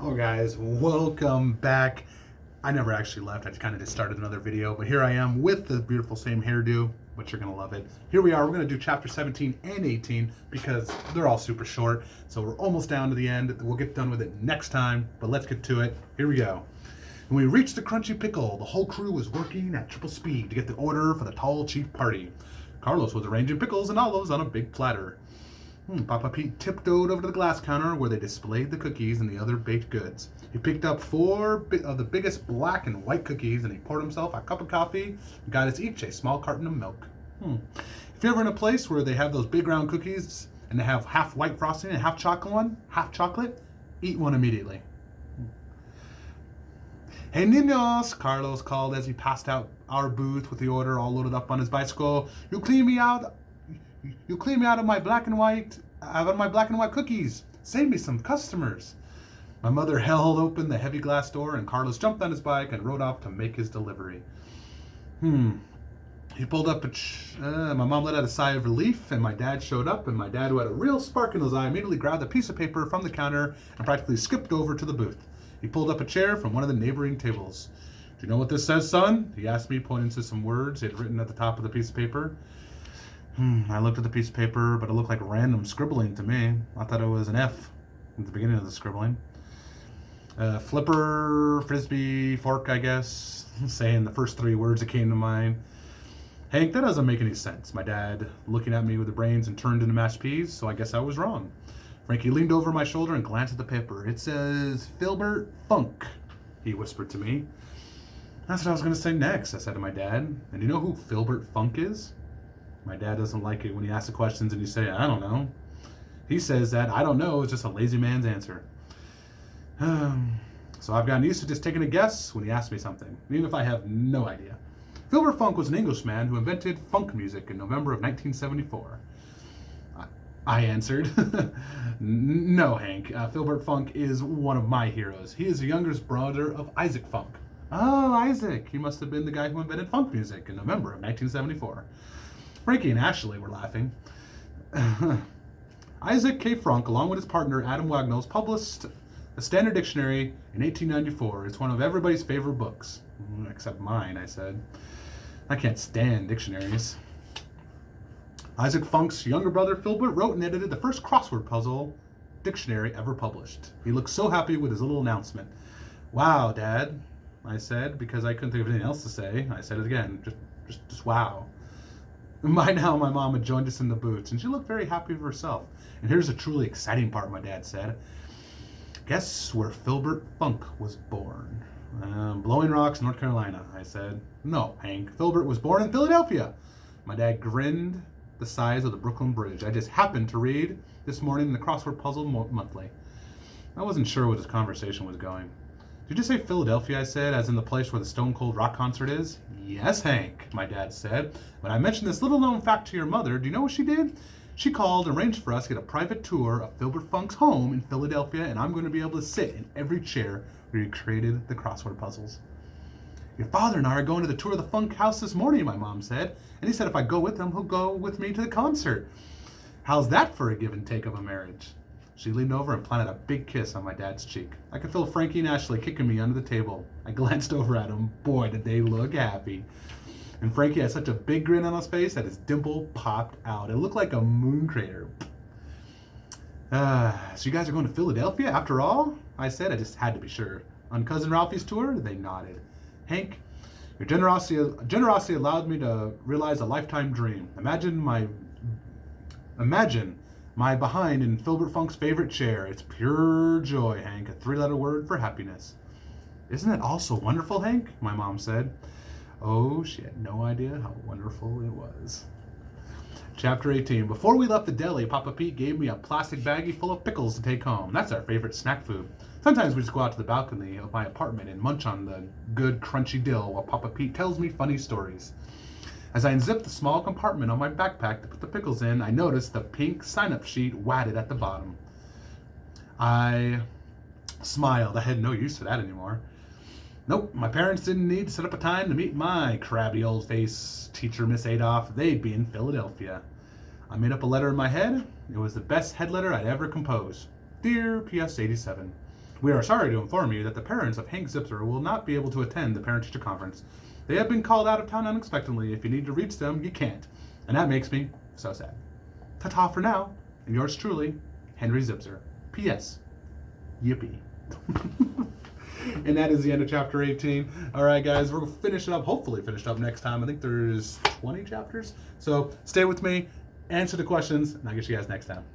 Oh guys, welcome back. I never actually left, I kind of just started another video, but here I am with the beautiful same hairdo, but you're going to love it. Here we are, we're going to do chapter 17 and 18 because they're all super short, so we're almost down to the end. We'll get done with it next time, but let's get to it. Here we go. When we reached the Crunchy Pickle, the whole crew was working at triple speed to get the order for the tall chief party. Carlos was arranging pickles and olives on a big platter. Papa Pete tiptoed over to the glass counter where they displayed the cookies and the other baked goods. He picked up four of the biggest black and white cookies and he poured himself a cup of coffee and got us each a small carton of milk. If you're ever in a place where they have those big round cookies and they have half white frosting and half chocolate, eat one immediately. Hey niños, Carlos called as he passed out our booth with the order all loaded up on his bicycle. You clean me out of my black and white cookies. Save me some customers. My mother held open the heavy glass door and Carlos jumped on his bike and rode off to make his delivery. He pulled up my mom let out a sigh of relief and my dad showed up, and my dad, who had a real spark in his eye, immediately grabbed a piece of paper from the counter and practically skipped over to the booth. He pulled up a chair from one of the neighboring tables. Do you know what this says, son? He asked me, pointing to some words he had written at the top of the piece of paper. I looked at the piece of paper, but it looked like random scribbling to me. I thought it was an F at the beginning of the scribbling. Flipper, frisbee, fork, I guess. Saying the first three words that came to mind. Hank, that doesn't make any sense. My dad looking at me with the brains and turned into mashed peas, so I guess I was wrong. Frankie leaned over my shoulder and glanced at the paper. It says, Filbert Funk, he whispered to me. That's what I was going to say next, I said to my dad. And do you know who Filbert Funk is? My dad doesn't like it when you ask the questions and you say, I don't know. He says that I don't know is just a lazy man's answer. So I've gotten used to just taking a guess when he asks me something, even if I have no idea. Filbert Funk was an Englishman who invented funk music in November of 1974. I answered. No, Hank. Filbert Funk is one of my heroes. He is the youngest brother of Isaac Funk. Oh, Isaac. He must have been the guy who invented funk music in November of 1974. Frankie and Ashley were laughing. Isaac K. Frunk, along with his partner Adam Wagnalls, published a standard dictionary in 1894. It's one of everybody's favorite books. Except mine, I said. I can't stand dictionaries. Isaac Funk's younger brother, Filbert, wrote and edited the first crossword puzzle dictionary ever published. He looked so happy with his little announcement. Wow, Dad, I said, because I couldn't think of anything else to say. I said it again. Just wow. By now, my mom had joined us in the booth, and she looked very happy with herself. And here's the truly exciting part, my dad said. Guess where Filbert Funk was born? Blowing Rocks, North Carolina, I said. No, Hank. Filbert was born in Philadelphia. My dad grinned the size of the Brooklyn Bridge. I just happened to read this morning in the Crossword Puzzle Monthly. I wasn't sure where this conversation was going. Did you say Philadelphia, I said, as in the place where the Stone Cold rock concert is? Yes, Hank, my dad said. When I mentioned this little known fact to your mother, do you know what she did? She called and arranged for us to get a private tour of Filbert Funk's home in Philadelphia, and I'm going to be able to sit in every chair where he created the crossword puzzles. Your father and I are going to the tour of the Funk house this morning, my mom said, and he said if I go with him, he'll go with me to the concert. How's that for a give and take of a marriage? She leaned over and planted a big kiss on my dad's cheek. I could feel Frankie and Ashley kicking me under the table. I glanced over at them. Boy, did they look happy. And Frankie had such a big grin on his face that his dimple popped out. It looked like a moon crater. So you guys are going to Philadelphia after all? I said. I just had to be sure. On Cousin Ralphie's tour? They nodded. Hank, your generosity allowed me to realize a lifetime dream. Imagine my behind in Filbert Funk's favorite chair. It's pure joy, Hank, a three-letter word for happiness. Isn't it all so wonderful, Hank? My mom said. Oh, she had no idea how wonderful it was. Chapter 18. Before we left the deli, Papa Pete gave me a plastic baggie full of pickles to take home. That's our favorite snack food. Sometimes we just go out to the balcony of my apartment and munch on the good crunchy dill while Papa Pete tells me funny stories. As I unzipped the small compartment on my backpack to put the pickles in, I noticed the pink sign-up sheet wadded at the bottom. I smiled. I had no use for that anymore. Nope, my parents didn't need to set up a time to meet my crabby old face teacher, Miss Adolph. They'd be in Philadelphia. I made up a letter in my head. It was the best head letter I'd ever composed. Dear PS87, We are sorry to inform you that the parents of Hank Zipzer will not be able to attend the parent-teacher conference. They have been called out of town unexpectedly. If you need to reach them, you can't. And that makes me so sad. Ta-ta for now, and yours truly, Henry Zipzer. P.S. Yippee. And that is the end of chapter 18. All right, guys, we're going to finish it up, hopefully finish it up next time. I think there's 20 chapters. So stay with me, answer the questions, and I'll get you guys next time.